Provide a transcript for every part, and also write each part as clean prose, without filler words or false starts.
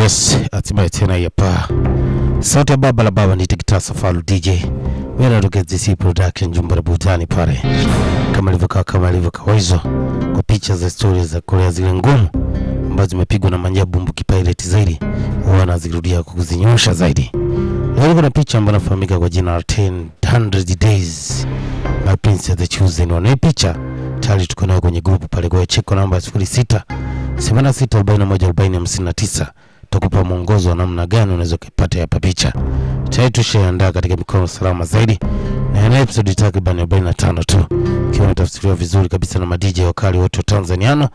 Yes, hatimaye tena hapa. Sauti ya baba la baba ni Tikitasa Falu DJ. Wewe unatoka DC Production Jumba Butani pale. Kama ilivyo kawaida kwa picha za stories za Korea zile ngumu ambazo zimepigwa na Manjabu Mbuki Pirate zaidi. Huwa anazirudia kuzinyosha zaidi. Leo kuna picha ambayo inafahamika kwa jina la 100 Days My Prince the Chosen. Wana picha tayari tuko nayo kwenye group pale, kwa cheko namba 06 76414059. Tukupa mwongozo wa namna gani unaweza kupata hapa picha. Tayari tushaandaa katika mikono salama zaidi. Na ina episode takriban 45 tu. Kiwa imetafsiriwa vizuri kabisa na DJ wakali wote wa Tanzaniano.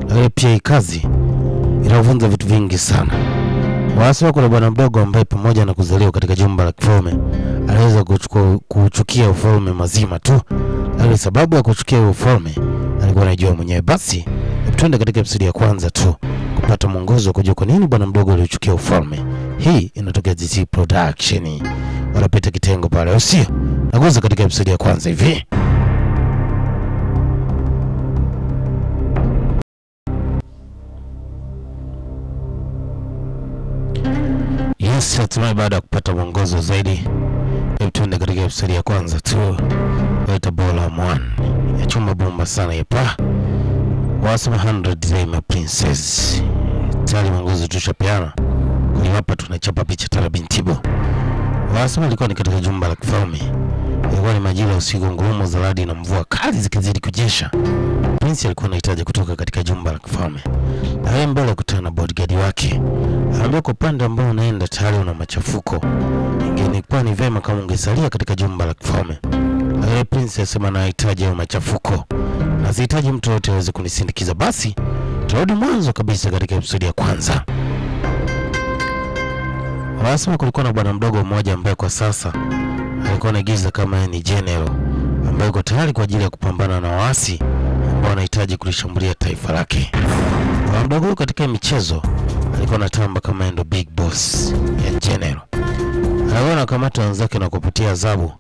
Lakini pia hii kazi inafunza vitu vingi sana. Waasi kuna bwana mdogo ambaye pamoja na kuzaliwa katika jumba la kifalme aliweza kuchukia ufalme mazima tu. Lakini sababu ya kuchukia ufalme alikuwa anajua mwenyewe. Basi twende katika episode ya kwanza tu kupata mwongozo kujua kwa nini bwana mdogo alichukia ufalme. Hii inatokea DC Production. Wanapita kitengo pale, usio naguza katika episode ya kwanza hivi. Yes, hatimaye baada ya kupata mwongozo zaidi, twende katika episode ya kwanza tu. Waita bola mwan ya chuma bomba sana hapa. Wasema 100 Days My Princess. Tayari mwongozo tushapeana. Kwa hapa tunachapa picha tala bintibo. Wasema ilikuwa ni katika jumba la kifalme. Ilikuwa ni majira usiku, ngurumo za radi na mvua kali zikizidi kunyesha. Prince alikuwa anahitaji kutoka katika jumba la kifalme. Na yeye mbele kutana na bodyguard wake. Anaambia kwa upande ambao unaenda tayari una machafuko. Ingekuwa ni vema kama ungesalia katika jumba la kifalme. Lakini Prince asema anahitaji hayo machafuko. Na sihitaji mtu yote aweze kunisindikiza. Basi turudi mwanzo kabisa katika episode ya kwanza. Wanasema kulikuwa na bwana mdogo mmoja ambaye kwa sasa alikuwa anaigiza kama ni general ambaye yuko tayari kwa ajili ya kupambana na waasi ambao wanahitaji kulishambulia taifa lake. Bwana mdogo katika michezo alikuwa anatamba kama ndo big boss ya general. Alikuwa anakamata wenzake na kupatia adhabu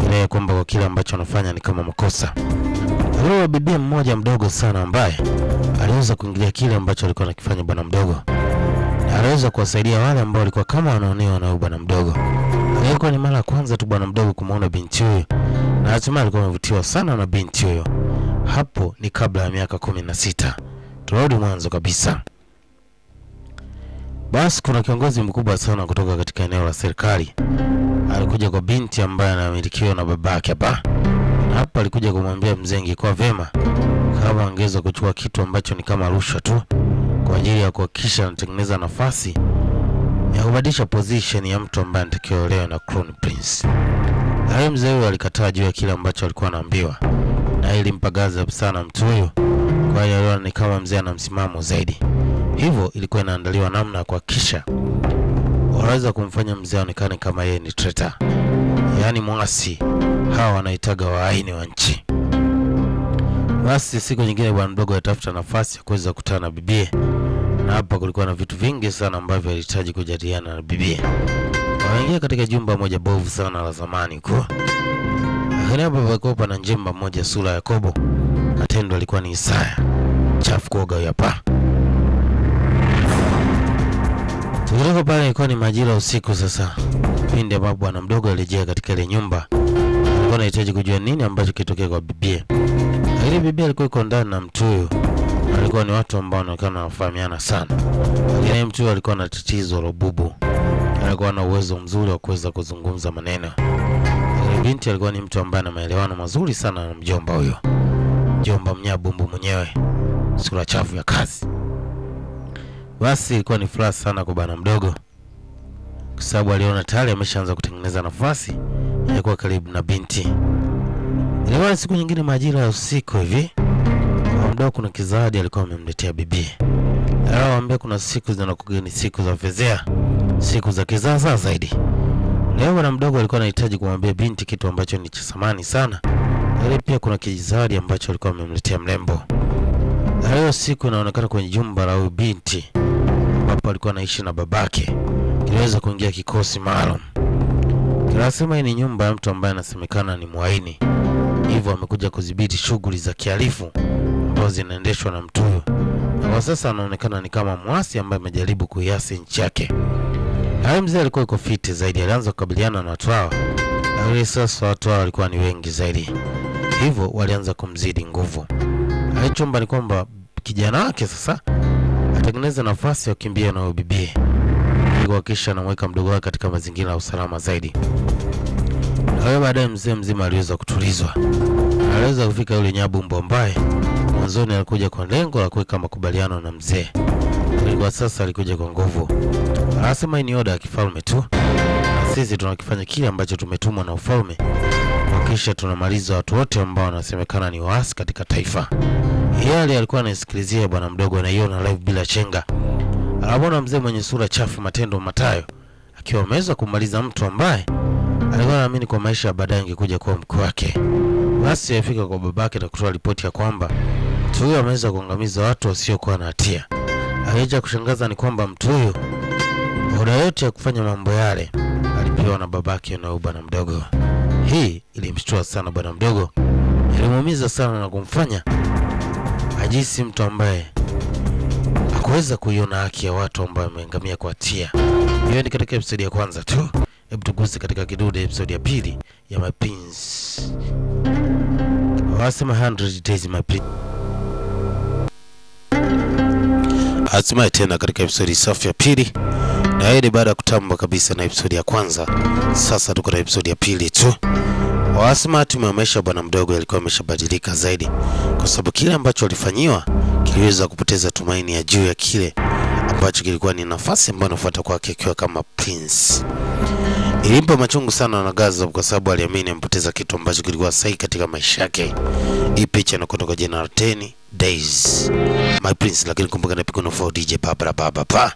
ile kwamba kwa kile ambacho anafanya ni kama makosa. Alikuwa bibi mmoja mdogo sana ambaye aliweza kuingilia kile ambacho alikuwa anakifanya bwana mdogo. Na aliweza kuwasaidia wale ambao walikuwa kama wanaonewa na bwana mdogo. Ilikuwa ni mara ya kwanza tu bwana mdogo kumuona binti huyo. Na hatimaye alikuwa amevutiwa sana na binti huyo. Hapo ni kabla ya miaka 16. Turudi mwanzo kabisa. Basi kuna kiongozi mkubwa sana kutoka katika eneo la serikali. Alikuja kwa binti ambaye anamilikiwa na babake hapa. Hapa alikuja kumwambia mzengi kwa vema kama angeweza kuchukua kitu ambacho ni kama rushwa tu kwa ajili ya kuhakikisha anatengeneza nafasi ya kubadilisha position ya mtu ambaye anatakiwa leo na Crown Prince. Hayo mzee huyo alikataa juu ya kile ambacho alikuwa anaambiwa. Na ili mpagaza sana mtu huyo. Kwa hiyo aliona ni kama mzee ana msimamo zaidi. Hivyo ilikuwa inaandaliwa namna ya kuhakikisha waweza kumfanya mzee aonekane kama yeye ni traitor. Yaani mwasi. Hawa wanaitaga waaini wa nchi. Basi siku nyingine bwana mdogo atafuta nafasi ya kuweza kukutana na bibie. Na hapa kulikuwa na vitu vingi sana ambavyo alihitaji kujadiliana na bibie. Wanaingia katika jumba moja bovu sana la zamani kwa. Lakini hapa pakopa na njemba moja sura ya Kobo. Matendo alikuwa ni Isaya. Chafu kuoga hapa. Tukitoka pale ilikuwa ni majira usiku sasa. Pindi ambapo bwana mdogo alirejea katika ile nyumba. Alikuwa anahitaji kujua nini ambacho kitokea kwa bibie. Lakini bibie alikuwa yuko ndani na mtu huyo. Alikuwa ni watu ambao wanaonekana wanafahamiana sana. Lakini mtu huyo alikuwa na tatizo la bubu. Alikuwa na uwezo mzuri wa kuweza kuzungumza maneno. Lakini binti alikuwa ni mtu ambaye ana maelewano mazuri sana na mjomba huyo. Mjomba Mnyabumbu mwenyewe. Sura chafu ya kazi. Basi ilikuwa ni furaha sana kwa bwana mdogo. Kwa sababu aliona tayari ameshaanza kutengeneza nafasi ya kuwa karibu na binti. Ilikuwa siku nyingine majira ya usiku hivi. Bwana mdogo kuna kizawadi alikuwa amemletea bibi. Anawaambia kuna siku zinakuja ni siku za fezea, siku za kizaza zaidi. Leo bwana mdogo alikuwa anahitaji kumwambia binti kitu ambacho ni cha thamani sana. Lakini pia kuna kizawadi ambacho alikuwa amemletea mrembo. Leo siku inaonekana kwenye jumba la huyu binti ambapo alikuwa anaishi na babake. Iliweza kuingia kikosi maalum. Kinasema hii ni nyumba ya mtu ambaye anasemekana ni mwaini. Hivyo amekuja kudhibiti shughuli za kihalifu ambazo zinaendeshwa na mtu huyo. Na Kwa sasa anaonekana ni kama mwasi ambaye amejaribu kuiasi nchi yake. Hayo mzee alikuwa yuko fiti zaidi, alianza kukabiliana na watu hao. Lakini sasa watu hao walikuwa ni wengi zaidi, hivyo walianza kumzidi nguvu. Alichomba ni kwamba kijana wake sasa atengeneze nafasi ya kukimbia na bibi, ili kuhakikisha anamweka mdogo wake katika mazingira ya usalama zaidi. Na baadaye mzee mzima aliweza kutulizwa. Aliweza kufika yule Nyabumbo ambaye mwanzoni alikuja kwa lengo la kuweka makubaliano na mzee. Kwa sasa alikuja kwa nguvu. Anasema ni oda ya kifalme tu. Sisi tunakifanya kile ambacho tumetumwa na ufalme. Kisha tunamaliza watu wote ambao wanasemekana ni waasi katika taifa. Yeye alikuwa anasikilizia bwana mdogo na yona live bila chenga. Anaona mzee mwenye sura chafu, matendo matayo, akiwa ameweza kumaliza mtu ambaye alikuwa anaamini kwa maisha baadaye angekuja kuwa mkuu wake. Basi afika kwa babake na kutoa ripoti ya kwamba mtu huyo ameweza kuangamiza watu wasiokuwa na hatia. Haija kushangaza ni kwamba mtu huyo oda yote ya kufanya mambo yale alipewa na babake na bwana mdogo. Hii ilimshtua sana bwana mdogo, ilimuumiza sana na kumfanya ajisi mtu ambaye hakuweza kuiona haki ya watu ambao wameangamia kwa hatia. Hiyo ni katika episode ya kwanza tu. Hebu tuguse katika kidude episode ya pili ya My Prince. Wasema 100 days My Prince. Hatimaye tena katika episode safi ya pili. Na hii ni baada ya kutamba kabisa na episode ya kwanza. Sasa tuko na episode ya pili tu. Wasema tumemesha bwana mdogo alikuwa ameshabadilika zaidi, kwa sababu kile ambacho alifanyiwa kiliweza kupoteza tumaini ya juu ya kile ambacho kilikuwa ni nafasi ambayo anafuata kwake akiwa kama prince. Ilimpa machungu sana na Gaza kwa sababu aliamini ampoteza kitu ambacho kilikuwa sahihi katika maisha yake. Hii picha inakutoka General 10 Days My Prince, lakini kumbuka napigwa na 4 DJ Baba.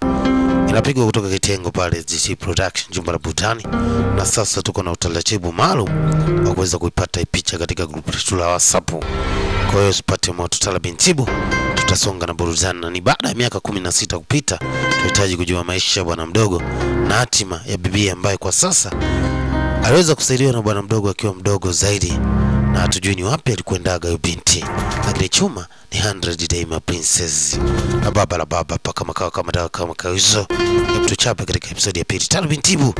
Inapigwa kutoka kitengo pale GC Production jumba la Butani. Na sasa tuko na utaratibu maalum wa kuweza kuipata hii picha katika group letu la WhatsApp. Kwa hiyo usipate moto Talabintibu, tutasonga na burudani. Na ni baada ya miaka 16 kupita, tunahitaji kujua maisha ya bwana mdogo na hatima ya bibi ambaye kwa sasa aliweza kusaidiwa na bwana mdogo akiwa mdogo zaidi, na hatujui ni wapi alikwendaga huyo binti. Lakini chuma ni 100 day My Princess. Na baba la baba paka makao kama dawa kama kauzo. Hebu tuchape katika episode ya pili. Talabintibu.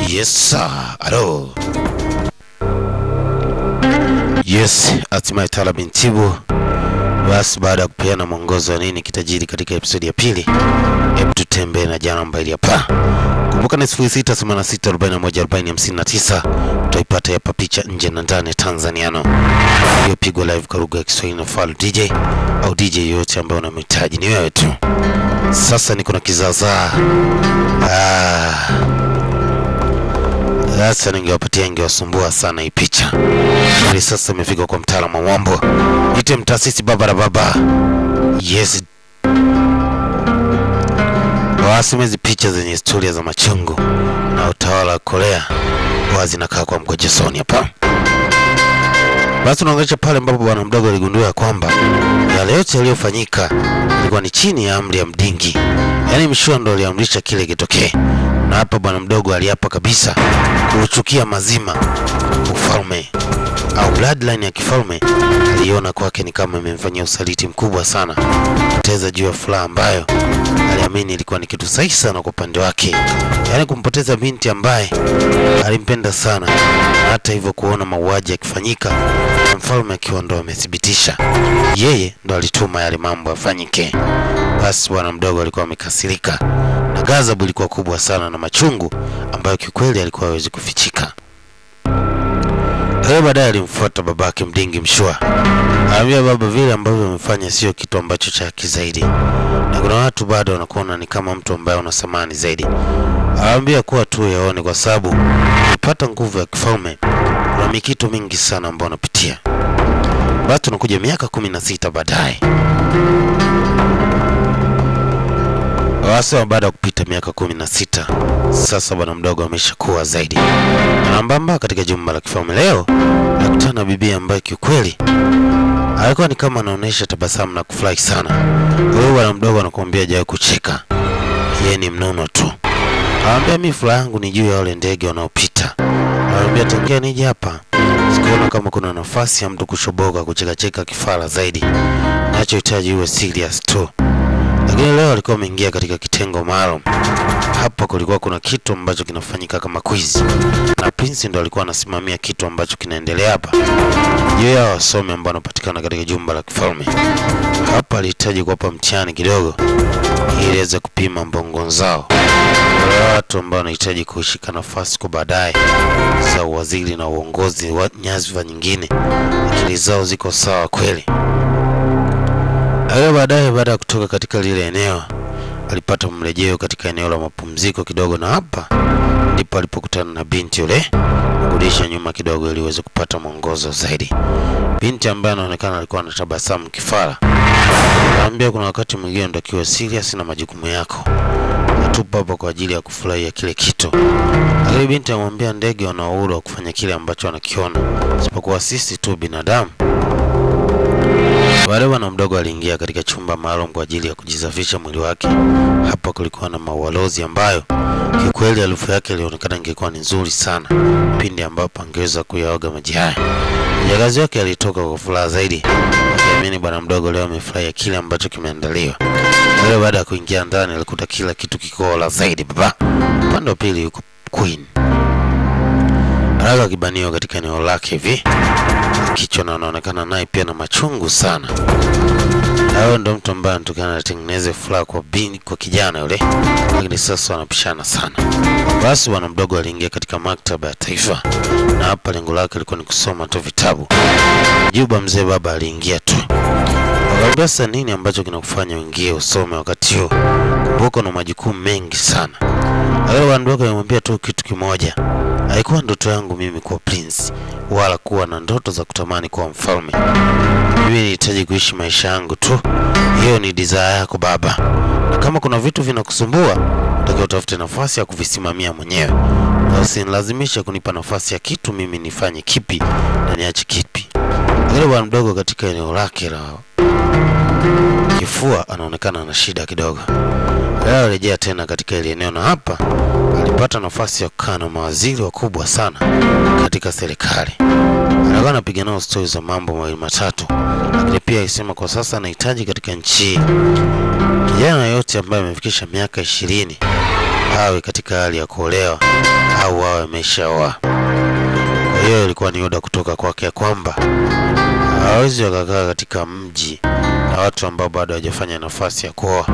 Yes sir. Alo. Yes, hatimaye Talabintibu. Basi baada ya kupeana mwongozo wa nini kitajiri katika episode ya pili, hebu tutembee na jana mbali hapa. Kumbuka ni 0686414059. Utaipata hapa picha nje na ndani Tanzaniano. Hiyo pigwa live kwa lugha ya Kiswahili na follow DJ au DJ yote ambaye unamhitaji, ni wewe tu. Sasa niko na kizaza. Sasa ningewapatia ingewasumbua sana hii picha. Hili sasa imefika kwa mtaalamu wa mambo. Ite mtaasisi baba. Yes. Wasimezi picha zenye historia za machungu na utawala wa Korea wazi nakaa kwa mkojosoni hapa. Basi tunaangalia pale ambapo bwana mdogo aligundua kwamba yale yote yaliyofanyika ilikuwa ni chini ya amri ya Mdingi. Yaani Mshua ndo aliamrisha kile kitokee. Na hapa bwana mdogo aliapa kabisa kuchukia mazima ufalme au bloodline ya kifalme. Aliona kwake ni kama imemfanyia usaliti mkubwa sana, kupoteza juu ya furaha ambayo aliamini ilikuwa ni kitu sahihi sana kwa upande wake. Yaani kumpoteza binti ambaye alimpenda sana, na hata hivyo kuona mauaji yakifanyika na mfalme akiwa ndo amethibitisha yeye ndo alituma yale mambo yafanyike. Basi bwana mdogo alikuwa amekasirika na ghadhabu ilikuwa kubwa sana na machungu ambayo kikweli alikuwa hawezi kufichika. Hayo baadaye alimfuata babake Mdingi Mshua. Aambia baba vile ambavyo amefanya sio kitu ambacho cha haki zaidi, na kuna watu bado wanakuona ni kama mtu ambaye una thamani zaidi. Aambia kuwa tu yaone kwa sababu kupata nguvu ya kifalme kuna mikitu mingi sana ambayo unapitia. Basi tunakuja miaka 16 baadaye. Wasa baada ya kupita miaka 16, sasa bwana mdogo ameshakuwa zaidi. Anambamba katika jumba la kifalme leo, nakutana bibi ambaye kiukweli alikuwa ni kama anaonesha tabasamu na kufurahi sana. Wewe bwana mdogo anakuambia hajawahi kucheka. Yeye ni mnono tu. Anambia mimi furaha yangu ni juu ya wale ndege wanaopita. Anambia tokea nije hapa sikuona kama kuna nafasi ya mtu kushoboka kucheka kifara zaidi. Nachohitaji uwe serious tu. Lakini leo alikuwa ameingia katika kitengo maalum. Hapa kulikuwa kuna kitu ambacho kinafanyika kama quiz, na Prince ndo alikuwa anasimamia kitu ambacho kinaendelea hapa. Juu ya wasomi ambao wanapatikana katika jumba la kifalme. Hapa alihitaji kuwapa mtihani kidogo ili aweze kupima mbongo zao. Wale watu ambao wanahitaji kushika nafasi kwa baadaye za waziri na uongozi wa nyadhifa nyingine, akili zao ziko sawa kweli. Hayo baadaye, baada ya kutoka katika lile eneo, alipata mrejeo katika eneo la mapumziko kidogo, na hapa ndipo alipokutana na binti yule. Kurudisha nyuma kidogo ili uweze kupata mwongozo zaidi. Binti ambaye anaonekana alikuwa anatabasamu kifara. Anamwambia kuna wakati mwingine unatakiwa serious na majukumu yako. Tupo hapa kwa ajili ya kufurahia kile kitu. Lakini binti anamwambia ndege wana uhuru wa kufanya kile ambacho wanakiona, isipokuwa sisi tu binadamu. Baadaye bwana mdogo aliingia katika chumba maalum kwa ajili ya kujisafisha mwili wake. Hapa kulikuwa na maualozi ambayo kikweli harufu yake ilionekana ingekuwa ni nzuri sana pindi ambapo angeweza kuyaoga maji haya. Mjakazi wake alitoka kwa furaha zaidi, akiamini bwana mdogo leo amefurahia kile ambacho kimeandaliwa. Leo baada ya kuingia ndani alikuta kila kitu kikola zaidi baba. Upande wa pili yuko Queen. Haraka kibanio katika eneo lake hivi. Kichwa na anaonekana naye pia na machungu sana. Hao ndo mtu ambaye anatokana atengeneze furaha kwa bini kwa kijana yule. Lakini sasa wanapishana sana. Basi bwana mdogo aliingia katika maktaba ya taifa, na hapa lengo lake lilikuwa ni kusoma tu vitabu. Juba mzee baba aliingia tu. Akamwambia sasa nini ambacho kinakufanya uingie usome wakati huu? Kumbuka na majukumu mengi sana. Leo bwana mdogo alimwambia tu kitu kimoja. Haikuwa ndoto yangu mimi kuwa prince, wala kuwa na ndoto za kutamani kuwa mfalme. Mimi nilihitaji kuishi maisha yangu tu. Hiyo ni desire yako baba. Na kama kuna vitu vinakusumbua, unatakiwa utafute nafasi ya kuvisimamia mwenyewe. Na usinilazimishe kunipa nafasi ya kitu mimi nifanye kipi na niache kipi. Leo bwana mdogo katika eneo lake la kifua anaonekana na shida kidogo. Leo alirejea tena katika ile eneo, na hapa alipata nafasi ya kukaa na mawaziri wakubwa sana katika serikali. Alikuwa anapiga nao stori za mambo mawili matatu, lakini pia alisema kwa sasa anahitaji katika nchi kijana yote ambaye amefikisha miaka 20 awe katika hali ya kuolewa au awe ameshaoa. Kwa hiyo ilikuwa ni oda kutoka kwake ya kwamba hawezi wakakaa katika mji na watu ambao bado hawajafanya nafasi ya kuoa.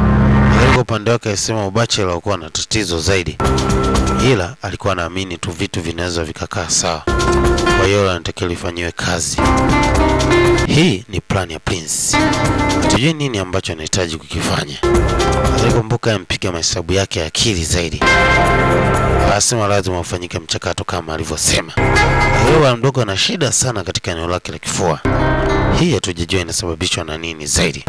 Kwa upande wake alisema ubachela ulikuwa na tatizo zaidi, ila alikuwa anaamini tu vitu vinaweza vikakaa sawa. Kwa hiyo anatakiwa lifanyiwe kazi. Hii ni plan ya Prince. Hatujui nini ambacho anahitaji kukifanya. Alikumbuka mpiga mahesabu yake ya akili zaidi. Anasema lazima ufanyike mchakato kama alivyosema. Leo bwana mdogo ana shida sana katika eneo lake la kifua. Hii hatujajua inasababishwa na nini zaidi.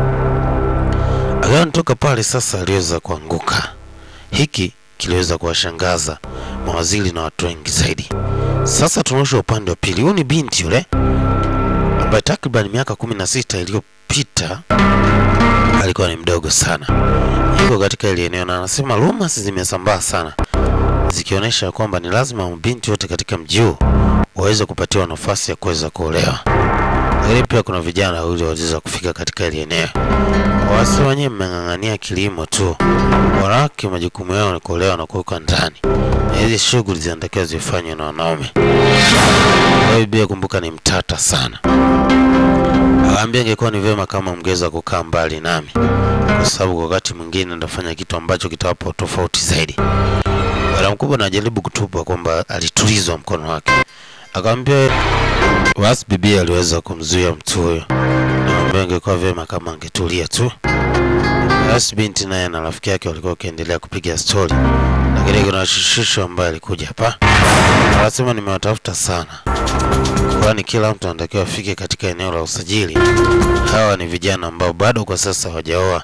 Akatoka pale sasa aliweza kuanguka. Hiki kiliweza kuwashangaza mawaziri na watu wengi zaidi. Sasa tunaosha upande wa pili. Huyu ni binti yule ambaye takriban miaka 16 iliyopita alikuwa ni mdogo sana. Yuko katika ile eneo na anasema rumors zimesambaa sana zikionyesha kwamba ni lazima binti wote katika mji huu waweze kupatiwa nafasi ya kuweza kuolewa. Lakini pia kuna vijana wawili waliweza kufika katika ile eneo. Wasi wenyewe mmeng'ang'ania kilimo tu. Wanawake majukumu yao ni kuolewa na kuwekwa ndani. Na hizi shughuli zinatakiwa zifanywe na wanaume. Wewe pia kumbuka ni mtata sana. Akaambia ingekuwa ni vyema kama mngeweza kukaa mbali nami, kwa sababu wakati mwingine ndafanya kitu ambacho kitawapa tofauti zaidi. Bwana mkubwa anajaribu kutupa kwamba alitulizwa mkono wake. Akamwambia basi bibi aliweza kumzuia mtu huyo. Na ingekuwa vyema kama angetulia tu. Basi binti naye na rafiki yake walikuwa wakiendelea kupiga story. Lakini kuna shushu ambaye alikuja hapa. Anasema nimewatafuta sana, kwani kila mtu anatakiwa afike katika eneo la usajili. Hawa ni vijana ambao bado kwa sasa hawajaoa.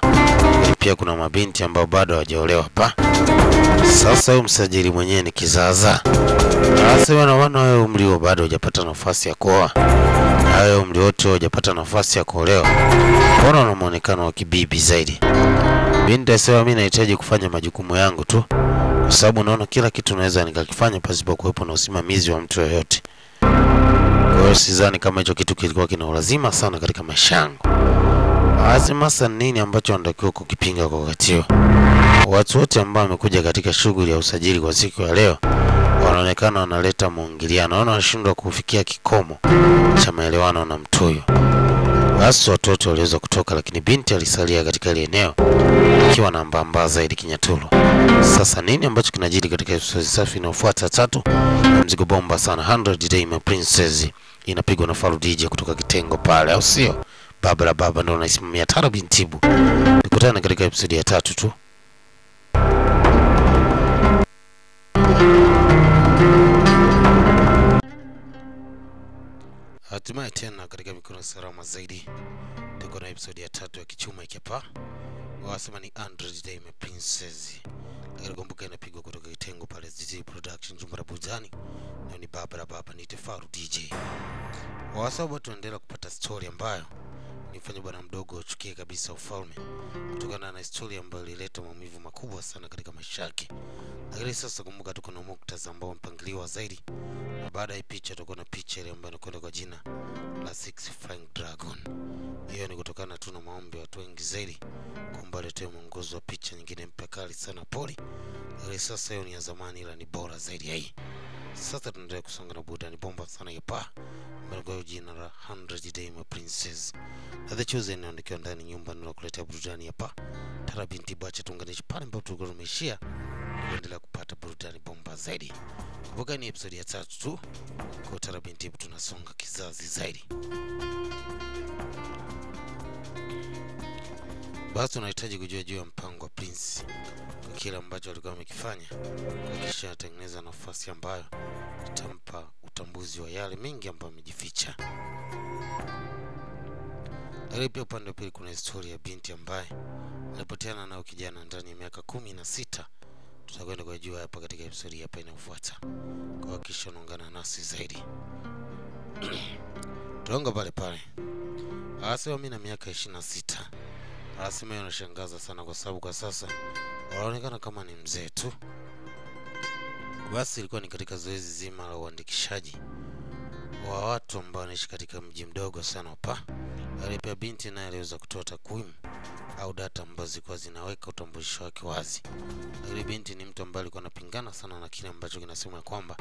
Pia kuna mabinti ambao bado hawajaolewa hapa. Sasa huyu msajili mwenyewe ni kizaza. Anasema na wana wewe umri wao bado hujapata nafasi ya kuoa. Wewe umri wote hujapata nafasi ya kuolewa. Mbona una muonekano wa kibibi zaidi? Binti asema mimi nahitaji kufanya majukumu yangu tu, kwa sababu naona kila kitu naweza nikakifanya pasipo kuwepo na usimamizi wa mtu yoyote. Kwa hiyo sidhani kama hicho kitu kilikuwa kina lazima sana katika maisha yangu. Anasema sasa nini ambacho wanatakiwa kukipinga kwa wakati huo. Watu wote ambao wamekuja katika shughuli ya usajili kwa siku ya leo wanaonekana wanaleta muingiliano, wanashindwa kufikia kikomo cha maelewano na mtu huyo. Basi watoto waliweza kutoka, lakini binti alisalia katika ile eneo akiwa na mbamba zaidi kinyatulu. Sasa nini ambacho kinajiri katika episode safi inayofuata 3 ya mzigo bomba sana 100 Day My Princess inapigwa na Faru DJ kutoka kitengo pale, au sio? Baba la baba ndio anaisimamia Tara Bintibu. Nikutana katika episode ya 3 tu. Hatimaye tena katika mikono salama zaidi. Tuko na episode ya 3 ya kichuma ikiapa. Wasema ni 100 Day My Princess. Lakini kumbuka inapigwa kutoka kitengo pale ZZ Production jumba la burudani. Na ni baba la baba ni Faru DJ. Wasabu tuendelea kupata story ambayo nifanye bwana mdogo uchukie kabisa ufalme kutokana na historia ambayo ilileta maumivu makubwa sana katika maisha yake. Lakini sasa kumbuka tuko na muktadha ambao mpangiliwa zaidi. Na baada ya picha tuko na picha ile ambayo inakwenda kwa jina la Six Flying Dragon. Hiyo ni kutokana tu na maombi ya watu wengi zaidi kwamba leo mwongozo wa picha nyingine mpya kali sana poli. Lakini sasa hiyo ni ya zamani ila ni bora zaidi ya hii. Sasa tunaendelea kusonga na burudani bomba sana ya pa kwa jina la 100 Day My Princess. Na the chosen inaonekana ndani nyumba nilokuletea burudani ya pa Tara Bintibu. Acha tuunganishe pale ambapo tulikuwa tumeishia kuendelea kupata burudani bomba zaidi. Kumbuka ni episode ya 3 tu kwa Tara Bintibu, tunasonga kizazi zaidi. Basi tunahitaji kujua juu ya mpango wa Prince kwa kile ambacho alikuwa amekifanya kisha atengeneza nafasi ambayo itampa utambuzi wa yale mengi ambayo amejificha. Lakini pia upande wa pili kuna historia ya binti ambaye alipoteana nao kijana ndani ya miaka 16. Tutakwenda kujua hapa katika episode hapa inayofuata. Kwa kisha unaungana nasi zaidi. Tuonga pale pale. Anasema mimi na miaka 26. Anasema yanashangaza sana kwa sababu kwa sasa wanaonekana kama ni mzee tu. Basi ilikuwa ni katika zoezi zima la uandikishaji wa watu ambao wanaishi katika mji mdogo sana hapa. Alipia binti naye aliweza kutoa takwimu au data ambazo zilikuwa zinaweka utambulisho wake wazi. Lakini binti ni mtu ambaye alikuwa anapingana sana na kile ambacho kinasema kwamba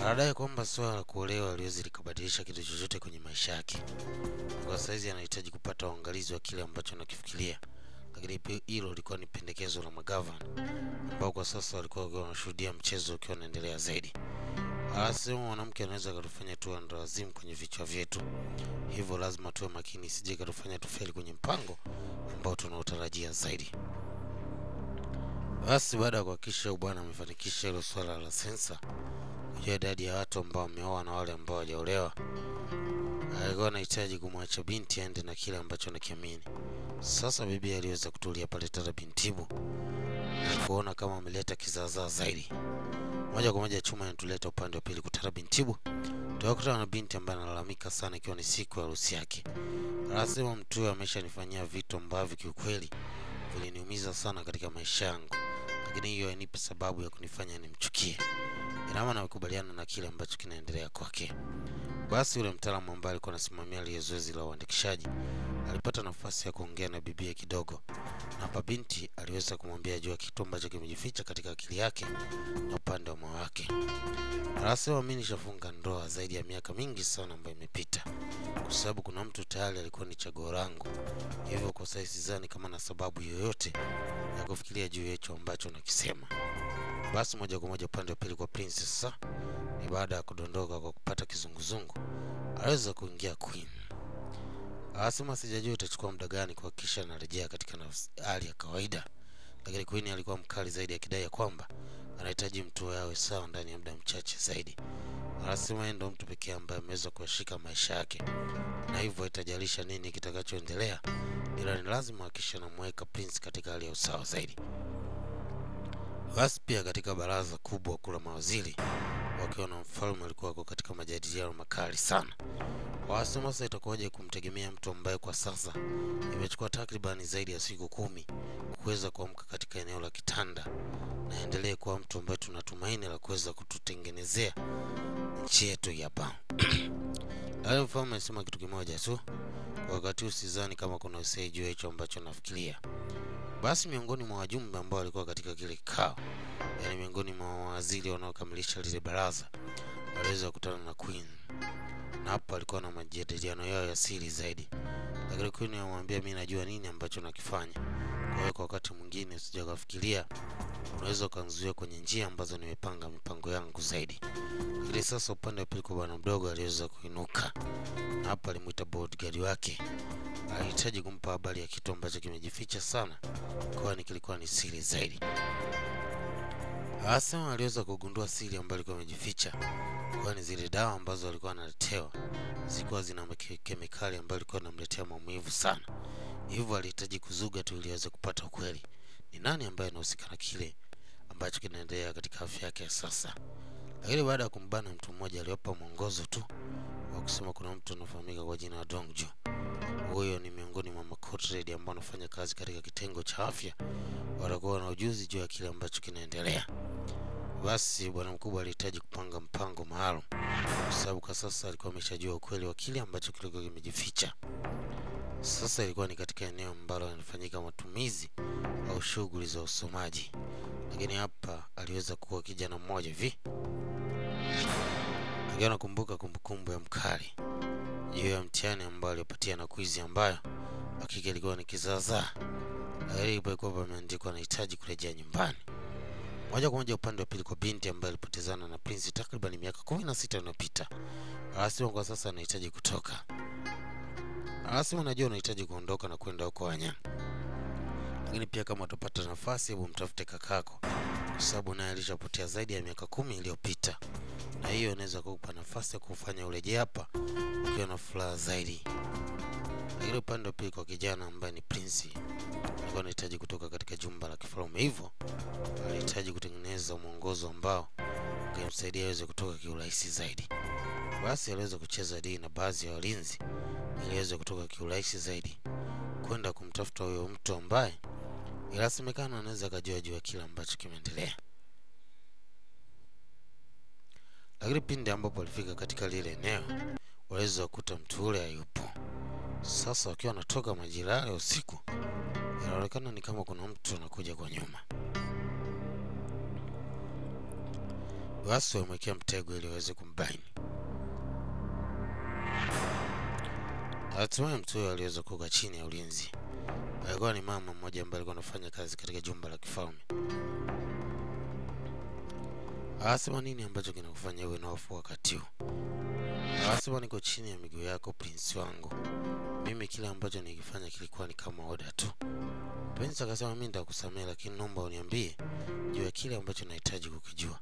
anadai kwamba swala la kuolewa aliwezi likabadilisha kitu chochote kwenye maisha yake. Kwa saizi anahitaji kupata uangalizi wa kile ambacho anakifikiria. Lakini pia hilo lilikuwa ni pendekezo la magavana ambao kwa sasa walikuwa wanashuhudia mchezo ukiwa unaendelea zaidi. Anasema mwanamke anaweza kutufanya tuwe ndawazimu kwenye vichwa vyetu. Hivyo lazima tuwe makini isije ikatufanya tufeli kwenye mpango ambao tunaotarajia zaidi. Basi baada ya kuhakikisha bwana amefanikisha hilo swala la sensa, kujua idadi ya watu ambao wameoa na wale ambao hawajaolewa, alikuwa anahitaji kumwacha binti aende na kile ambacho anakiamini. Sasa bibi aliweza kutulia pale Tara Bintibu na kuona kama ameleta kizaazaa zaidi. Moja kwa moja chuma inatuleta upande wa pili kwa Tara Bintibu. Tunakutana na binti ambaye analalamika sana ikiwa ni siku ya harusi yake. Anasema mtu huyo ameshanifanyia vitu ambavyo kiukweli viliniumiza sana katika maisha yangu. Lakini hiyo hainipi sababu ya kunifanya nimchukie. Ina maana amekubaliana na kile ambacho kinaendelea kwake. Basi yule mtaalamu ambaye alikuwa anasimamia ile zoezi la uandikishaji alipata nafasi ya kuongea na bibi kidogo. Na binti aliweza kumwambia juu ya kitu ambacho kimejificha katika akili yake na upande wa moyo wake. Anasema mimi nishafunga ndoa zaidi ya miaka mingi sana ambayo imepita. Kwa sababu kuna mtu tayari alikuwa ni chaguo langu. Hivyo kwa sasa sidhani kama na sababu yoyote ya kufikiria juu ya hicho ambacho nakisema. Basi moja kwa moja upande wa pili kwa Prince sasa. Ni baada ya kudondoka kwa kupata kizunguzungu, aliweza kuingia Queen. Anasema sijajua itachukua muda gani kuhakikisha anarejea katika hali ya kawaida. Lakini Queen alikuwa mkali zaidi akidai kwamba anahitaji mtu awe sawa ndani ya muda mchache zaidi. Anasema yeye ndo mtu pekee ambaye ameweza kushika maisha yake. Na hivyo itajalisha nini kitakachoendelea, ila ni lazima hakikisha anamweka Prince katika hali ya usawa zaidi. Basi pia katika baraza kubwa kula mawaziri wakiwa na mfalme alikuwa katika majadiliano makali sana. Wanasema sasa itakuwaje kumtegemea mtu ambaye kwa sasa imechukua takribani zaidi ya siku 10 kuweza kuamka katika eneo la kitanda na endelee kuwa mtu ambaye tunatumaini la kuweza kututengenezea nchi yetu hapa. Hayo mfalme alisema kitu kimoja tu wakati usizani kama kuna usaidizi juu hicho ambacho nafikiria. Basi miongoni mwa wajumbe ambao walikuwa katika kile kikao, yani miongoni mwa mawaziri wanaokamilisha lile baraza, waliweza kukutana na Queen. Na hapo alikuwa na majadiliano yao ya siri zaidi. Lakini Queen anamwambia, mimi najua nini ambacho nakifanya. Kwa hiyo kwa wakati mwingine usije kufikiria unaweza kuanzuia kwenye njia ambazo nimepanga mipango yangu zaidi. Ili sasa upande wa pili kwa bwana mdogo aliweza kuinuka. Na hapa alimuita bodyguard wake. Alihitaji kumpa habari ya kitu ambacho kimejificha sana, kwani kilikuwa ni siri zaidi. Asema aliweza kugundua siri ambayo ilikuwa imejificha, kwani zile dawa ambazo alikuwa analetewa zilikuwa zina kemikali ambayo ilikuwa inamletea maumivu sana. Hivyo alihitaji kuzuga tu ili aweze kupata ukweli ni nani ambaye anahusika na kile ambacho kinaendelea katika afya yake ya sasa. Lakini baada ya kumbana mtu mmoja aliyopa mwongozo tu wa kusema kuna mtu anafahamika kwa jina la Dongju. Huyo ni miongoni mwa makotredi ambao wanafanya kazi katika kitengo cha afya, watakuwa na ujuzi juu ya kile ambacho kinaendelea. Basi bwana mkubwa alihitaji kupanga mpango maalum, kwa sababu kwa sasa alikuwa ameshajua ukweli wa kile ambacho kilikuwa kimejificha. Sasa ilikuwa ni katika eneo ambalo linafanyika matumizi au shughuli za usomaji. Lakini hapa aliweza kuwa kijana mmoja hivi. Akiwa anakumbuka kumbukumbu ya mkali juu ya mtihani ambao alipatia na quiz ambayo hakika ilikuwa ni kizaazaa. Ilikuwa pameandikwa anahitaji kurejea nyumbani. Moja kwa moja upande wa pili kwa binti ambaye alipotezana na prince takriban miaka 16 iliyopita. Anasema kwa sasa anahitaji kutoka. Anasema najua unahitaji kuondoka na kwenda huko Anya. Lakini pia kama utapata nafasi hebu mtafute kakako, kwa sababu naye alishapotea zaidi ya miaka 10 iliyopita. Na hiyo inaweza kukupa nafasi ya kufanya urejea hapa ukiwa na furaha zaidi. Lakini upande wa pili kwa kijana ambaye ni prince, alikuwa anahitaji kutoka katika jumba la kifalme, hivyo alihitaji kutengeneza mwongozo ambao ungemsaidia aweze kutoka kiurahisi zaidi. Basi aliweza kucheza dili na baadhi ya walinzi ili aweze kutoka kiurahisi zaidi kwenda kumtafuta huyo mtu ambaye inasemekana anaweza kujua juu ya kile ambacho kimeendelea. Lakini pindi ambapo alifika katika lile eneo, waliweza kukuta mtu yule hayupo. Sasa wakiwa wanatoka majira ya usiku, inaonekana ni kama kuna mtu anakuja kwa nyuma. Basi wamwekea mtego ili waweze kumbaini. Hatimaye mtu huyo aliweza kukaa chini ya ulinzi. Alikuwa ni mama mmoja ambaye alikuwa anafanya kazi katika jumba la kifalme. Anasema nini ambacho kinakufanya uwe na hofu wakati huu? Anasema niko chini ya miguu yako prince wangu. Mimi kile ambacho nikifanya kilikuwa ni kama oda tu. Prince akasema mimi nitakusamehe, lakini naomba uniambie juu ya kile ambacho nahitaji kukijua.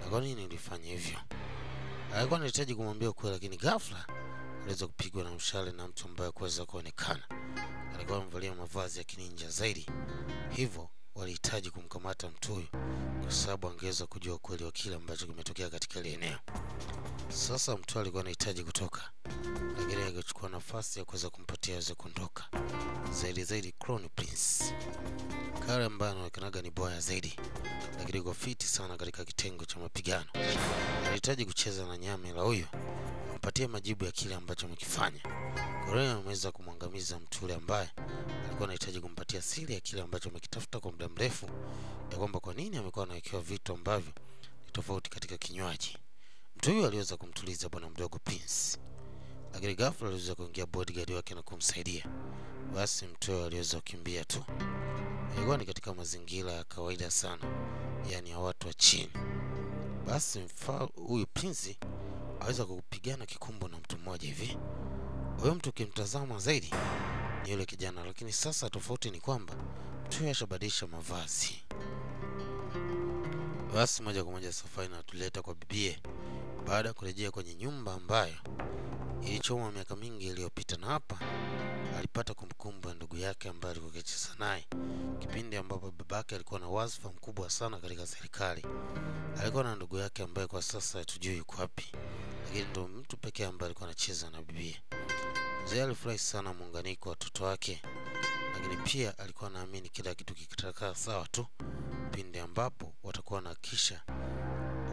Na kwa nini nilifanya hivyo? Alikuwa anahitaji kumwambia ukweli, lakini ghafla aliweza kupigwa na mshale na mtu ambaye hakuweza kuonekana. Alikuwa amevalia mavazi ya kininja zaidi. Hivyo walihitaji kumkamata mtu huyo kwa sababu angeweza kujua ukweli wa kile ambacho kimetokea katika ile eneo. Sasa mtu alikuwa anahitaji kutoka, lakini angechukua nafasi ya kuweza kumpatia aweze kuondoka. Zaidi Crown Prince, kale ambaye anaonekanaga ni boya zaidi, lakini yuko fiti sana katika kitengo cha mapigano. Alihitaji kucheza na nyame la huyo, ampatie majibu ya kile ambacho amekifanya. Korea ameweza kumwangamiza mtu yule ambaye alikuwa anahitaji kumpatia siri ya kile ambacho amekitafuta kwa muda mrefu, ya kwamba kwa nini amekuwa anawekewa vitu ambavyo ni tofauti katika kinywaji. Mtu huyo aliweza kumtuliza bwana mdogo Prince, lakini ghafla aliweza kuingia bodyguard wake na kumsaidia. Basi mtu huyo aliweza kukimbia tu. Ilikuwa ni katika mazingira ya kawaida sana, yani ya watu wa chini. Basi huyu Prince aweza kupigana kikumbo na mtu mmoja hivi. Huyo mtu kimtazama zaidi ni yule kijana, lakini sasa tofauti ni kwamba mtu huyo ashabadilisha mavazi. Basi moja kwa moja safari inatuleta kwa bibie baada ya kurejea kwenye nyumba ambayo ilichomwa miaka mingi iliyopita. Na hapa alipata kumbukumbu ya ndugu yake ambaye alikuwa akicheza naye kipindi ambapo babake alikuwa na wadhifa mkubwa sana katika serikali. Alikuwa na ndugu yake ambaye kwa sasa hatujui yuko wapi, lakini ndio mtu pekee ambaye alikuwa anacheza na bibie. Mzee alifurahi sana muunganiko wa watoto wake, lakini pia alikuwa anaamini kila kitu kitakaa sawa tu pindi ambapo watakuwa na kisha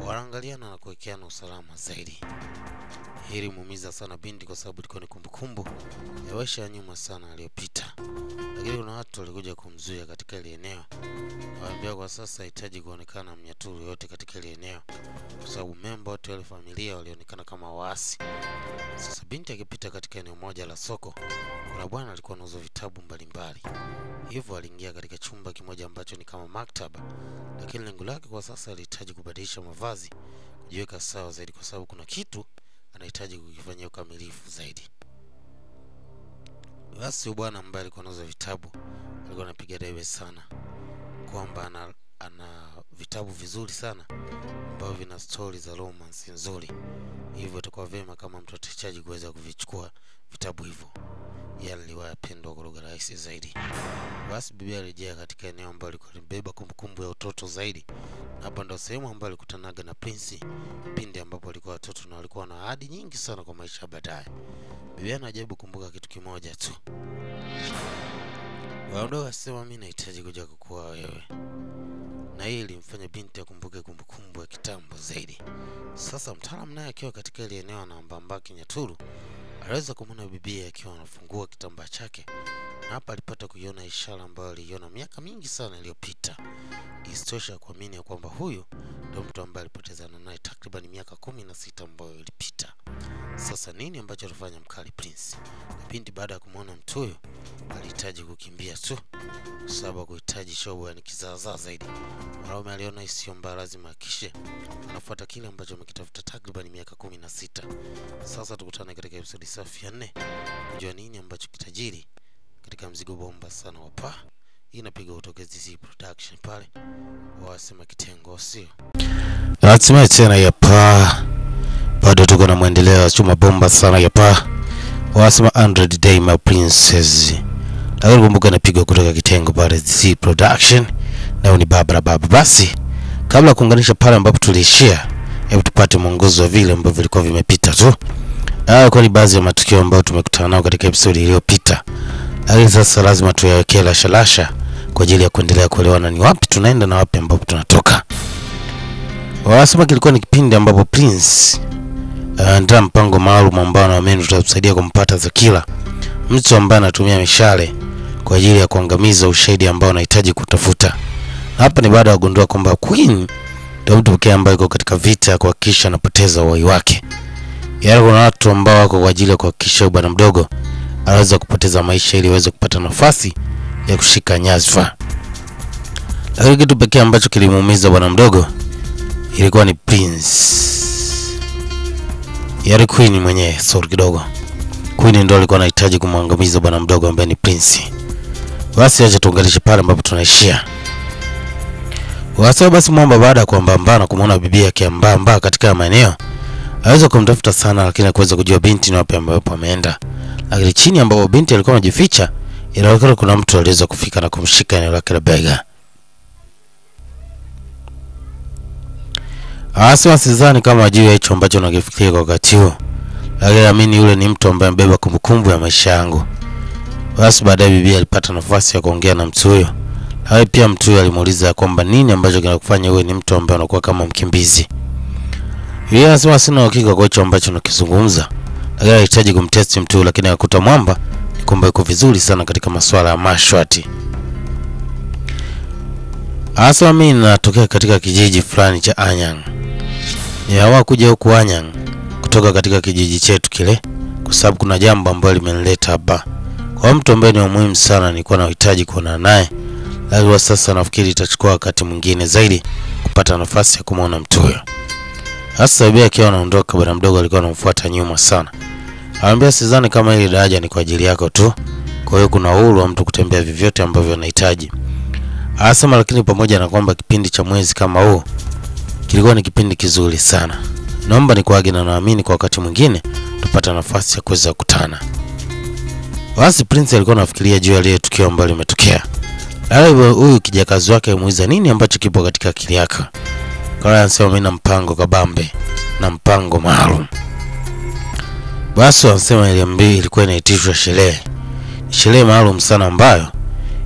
Wanaangaliana na kuwekeana usalama zaidi. Hili muumiza sana binti kwa sababu ilikuwa ni kumbukumbu ya maisha ya nyuma sana aliyopita. Lakini kuna watu walikuja kumzuia katika ile eneo. Waambia kwa sasa hahitaji kuonekana mnyaturu yote katika ile eneo, kwa sababu memba wote wa familia walionekana kama waasi. Sasa binti akipita katika eneo moja la soko, kuna bwana alikuwa anauza vitabu mbalimbali. Hivyo aliingia katika chumba kimoja ambacho ni kama maktaba, lakini lengo lake kwa sasa alihitaji kubadilisha mavazi, kujiweka sawa zaidi kwa sababu kuna kitu anahitaji kukifanyia ukamilifu zaidi. Basi bwana ambaye alikuwa anauza vitabu alikuwa anapiga debe sana kwamba ana vitabu vizuri sana ambavyo vina story za romance nzuri. Hivyo itakuwa vema kama mtu atahitaji kuweza kuvichukua vitabu hivyo. Yale aliwapenda kwa lugha rahisi zaidi. Basi bibi alirejea katika eneo ambalo alikuwa amebeba kumbukumbu ya utoto zaidi. Hapa ndo sehemu ambayo alikutanaga na Prince pindi ambapo alikuwa watoto na walikuwa na ahadi nyingi sana kwa maisha baadaye. Bibi anajaribu kumbuka kitu kimoja tu. Waondoa asema mimi nahitaji kuja kukuoa wewe. Na hili ilimfanya binti akumbuke kumbukumbu ya kitambo zaidi. Sasa mtaalamu naye akiwa katika ile eneo anaambamba kinyaturu, aliweza kumwona bibi akiwa anafungua kitambaa chake. Na hapa alipata kuiona ishara ambayo aliiona miaka mingi sana iliyopita. Isitosha kuamini ya kwamba huyu ndio mtu ambaye alipotezana naye takriban miaka 16 ambayo ilipita. Sasa nini ambacho alifanya mkali Prince? Binti baada ya kumwona mtu huyo alihitaji kukimbia tu, sababu kuhitaji show yani kizaazaa zaidi. Mwanaume aliona isiyo mbaya, lazima akishe anafuata kile ambacho amekitafuta takriban miaka 16. Sasa tukutane katika episode safi ya 4 kujua nini ambacho kitajiri katika mzigo bomba sana wa Pa. Hii inapiga kutoka ZC Production pale. Wasema kitengo sio. Hatimaye tena ya Pa. Bado tuko na muendeleo chuma bomba sana ya Pa. Wasema 100 Day My Princess. Lakini kumbuka napiga kutoka kitengo pale ZC Production. Na ni baba. Basi kabla kuunganisha pale ambapo tuliishia, hebu tupate mwongozo wa vile ambavyo vilikuwa vimepita tu. Kwa ni baadhi ya matukio ambayo tumekutana nao katika episode iliyopita. Lakini sasa lazima tuyawekee lasha kwa ajili ya kuendelea kuelewana ni wapi tunaenda na wapi ambapo tunatoka. Wanasema kilikuwa ni kipindi ambapo Prince andaa mpango maalum ambao anaamini utamsaidia kumpata Zakila, mtu ambaye anatumia mishale kwa ajili ya kuangamiza ushahidi ambao anahitaji kutafuta. Na hapa ni baada ya kugundua kwamba Queen ndio mtu pekee ambaye yuko katika vita kuhakikisha anapoteza uhai wake. Yaani kuna watu ambao wako kwa ajili ya kuhakikisha bwana mdogo anaweza kupoteza maisha ili aweze kupata nafasi ya kushika nyadhifa. Lakini kitu pekee ambacho kilimuumiza bwana mdogo ilikuwa ni Prince. Yaani Queen mwenyewe, sorry kidogo. Queen ndio alikuwa anahitaji kumwangamiza bwana mdogo ambaye ni Prince. Basi acha tuangalishe pale ambapo tunaishia. Wasema basi mwamba baada ya kuambamba na kumuona bibi yake ambamba katika maeneo, aweza kumtafuta sana lakini hakuweza kujua binti ni wapi ambapo ameenda. Lakini chini ambapo binti alikuwa anajificha, inaonekana kuna mtu aliweza kufika na kumshika eneo lake la bega. Asema sidhani kama ajue hicho ambacho nakifikiria kwa wakati huo. Lakini naamini yule ni mtu ambaye amebeba kumbukumbu ya maisha yangu. Basi baadaye bibi alipata nafasi ya kuongea na mtu huyo. Hapo pia mtu huyo alimuuliza kwamba nini ambacho kinakufanya wewe ni mtu ambaye unakuwa kama mkimbizi. Yeye anasema sina hakika kwa hicho ambacho nakizungumza. Lakini anahitaji kumtest mtu huyo, lakini akakuta mwamba ni kwamba yuko vizuri sana katika masuala ya mashwati. Asema mimi natokea katika kijiji fulani cha Anyang. Nimeamua kuja huku Anyang kutoka katika kijiji chetu kile kwa sababu kuna jambo ambalo limenileta hapa. Kwa mtu ambaye ni muhimu sana nilikuwa nahitaji kuona naye. Lakini sasa nafikiri itachukua wakati mwingine zaidi kupata nafasi ya kumuona mtu huyo. Hasa bibi akiwa anaondoka bwana mdogo alikuwa anamfuata nyuma sana. Anamwambia sidhani kama ile daraja ni kwa ajili yako tu. Kwa hiyo kuna uhuru wa mtu kutembea vyovyote ambavyo anahitaji. Anasema lakini pamoja na kwamba kipindi cha mwezi kama huu kilikuwa ni kipindi kizuri sana. Naomba nikuage na naamini kwa wakati mwingine tupata nafasi ya kuweza kukutana. Basi Prince alikuwa anafikiria juu ya ile tukio ambalo limetokea. Huyu kijakazi wake muuliza nini ambacho kipo katika akili yake. Kwa anasema mimi na mpango kabambe na mpango maalum. Basi anasema ile mbili ilikuwa inaitishwa sherehe maalum sana ambayo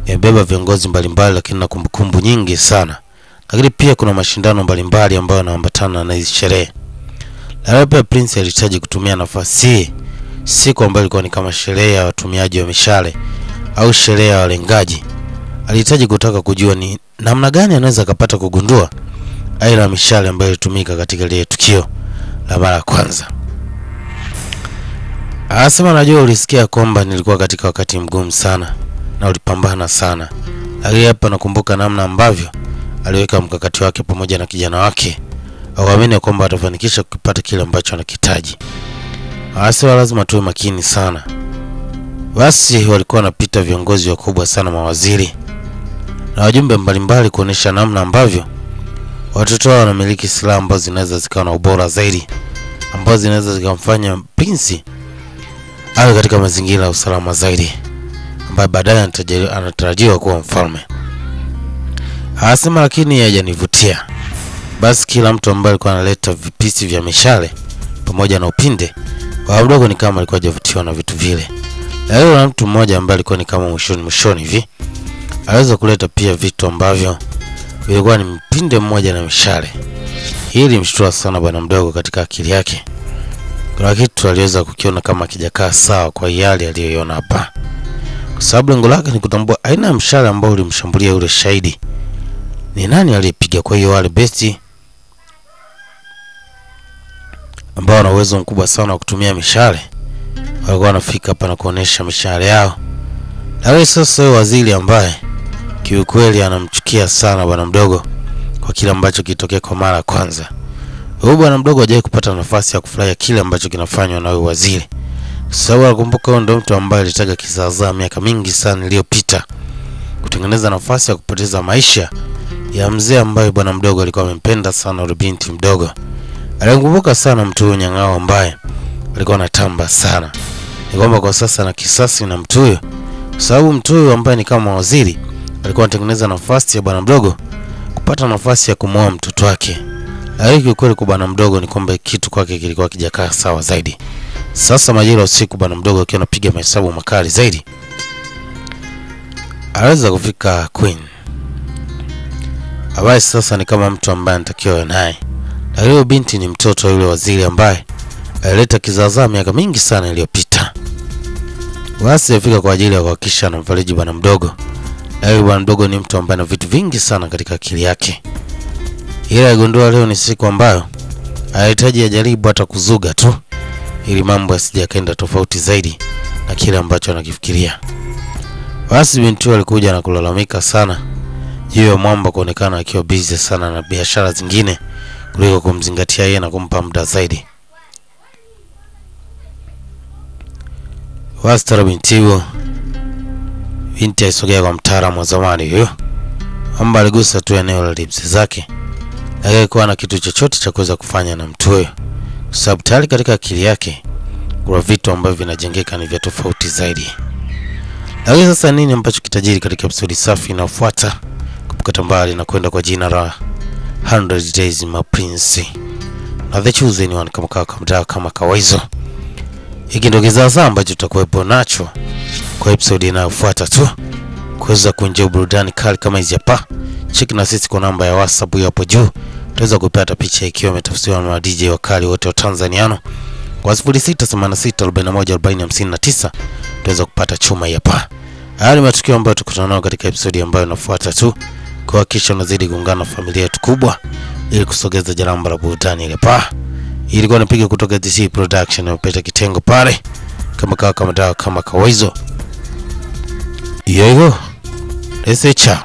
imebeba viongozi mbalimbali lakini na kumbukumbu nyingi sana. lakini pia kuna mashindano mbalimbali ambayo yanaambatana na hizi sherehe. Na pia Prince alihitaji kutumia nafasi hii siku ambayo ilikuwa ni kama sherehe ya watumiaji wa mishale au sherehe ya walengaji. Alihitaji kutaka kujua ni namna gani anaweza kupata kugundua aina ya mishale ambayo ilitumika katika ile tukio la mara ya kwanza. Anasema najua ulisikia kwamba nilikuwa katika wakati mgumu sana na ulipambana sana. Lakini hapa nakumbuka namna ambavyo aliweka mkakati wake pamoja na kijana wake. Hawaamini kwamba atafanikisha kupata kile ambacho anakihitaji. Anasema lazima tuwe makini sana. Basi walikuwa wanapita viongozi wakubwa sana, mawaziri na wajumbe mbalimbali, kuonesha namna ambavyo watoto wao wanamiliki silaha ambazo zinaweza zikawa na ubora zaidi, ambazo zinaweza zikamfanya Prince awe katika mazingira ya usalama zaidi, ambaye baadaye anatarajiwa kuwa mfalme. Anasema lakini hajanivutia. Basi kila mtu ambaye alikuwa analeta vipisi vya mishale pamoja na upinde, kwa mdogo ni kama alikuwa hajavutiwa na vitu vile. Na yule mtu mmoja ambaye alikuwa ni kama mwishoni hivi, aliweza kuleta pia vitu ambavyo vilikuwa ni mpinde mmoja na mishale. Hili mshtua sana bwana mdogo katika akili yake. Kuna kitu aliweza kukiona kama kijakaa sawa kwa yale aliyoiona hapa. Kwa sababu lengo lake ni kutambua aina ya mshale ambao ulimshambulia yule shahidi. Ni nani aliyepiga? Kwa hiyo wale besti ambao wana uwezo mkubwa sana wa kutumia mishale walikuwa wanafika hapa na kuonesha mishale yao. Na sasa waziri ambaye kiukweli anamchukia sana bwana mdogo kwa kile ambacho kitokea kwa mara ya kwanza. Huyu bwana mdogo hajawahi kupata nafasi ya kufurahia kile ambacho kinafanywa na huyu waziri. Sababu nakumbuka huyo ndio mtu ambaye alitaka kizaazaa miaka mingi sana iliyopita kutengeneza nafasi ya kupoteza maisha ya mzee ambaye bwana mdogo alikuwa amempenda sana yule binti mdogo. Alikumbuka sana mtu huyo nyang'ao ambaye alikuwa anatamba sana. Ni kwamba kwa sasa na kisasi na mtu huyo, sababu mtu huyo ambaye ni kama waziri alikuwa anatengeneza nafasi ya bwana mdogo kupata nafasi ya kumwoa mtoto wake. Lakini kweli kwa bwana mdogo ni kwamba kitu kwake kilikuwa kijakaa sawa zaidi. Sasa majira usiku bwana mdogo akiwa anapiga mahesabu makali zaidi, aliweza kufika Queen. Abai sasa ni kama mtu ambaye anatakiwa naye. Lakini binti ni mtoto yule waziri ambaye alileta kizaazaa miaka mingi sana iliyopita. Basi alifika kwa ajili ya kuhakikisha anamfariji bwana mdogo. Lakini bwana mdogo ni mtu ambaye ana vitu vingi sana katika akili yake. Ila agundua leo ni siku ambayo anahitaji ajaribu hata kuzuga tu ili mambo yasije yakaenda tofauti zaidi na kile ambacho anakifikiria. Basi binti alikuja na kulalamika sana juu ya mwamba kuonekana akiwa busy sana na biashara zingine kuliko kumzingatia yeye na kumpa muda zaidi. Wastara binti aisogea kwa mtaalamu wa zamani huyo, ambaye aligusa tu eneo la lips zake. Hakuwa na kitu chochote cha kuweza kufanya na mtu huyo, sababu tayari katika akili yake kuna vitu ambavyo vinajengeka ni vya tofauti zaidi. Lakini sasa nini ambacho kitajiri katika episode safi inayofuata kupata mbali na kwenda kwa jina la 100 Days My Prince na The Chosen One kama kawaida. Hiki ndio kizaazaa ambacho tutakuwepo nacho kwa episode inayofuata tu. Kuweza kuenjoy burudani kali kama hizi hapa, check na sisi kwa namba ya WhatsApp hapo juu. Utaweza kupata picha ikiwa imetafsiriwa na DJ wakali wote wa Tanzaniano kwa 0686414059. Utaweza kupata chuma hapa. Haya ni matukio ambayo tukutana nayo katika episode ambayo inafuata tu. Kwa kisha unazidi kuungana na familia yetu kubwa ili kusogeza jaramba la burudani ile pa. Ilikuwa napiga kutoka DC Production na upeta kitengo pale kama kawaida. Yo, let's say ciao.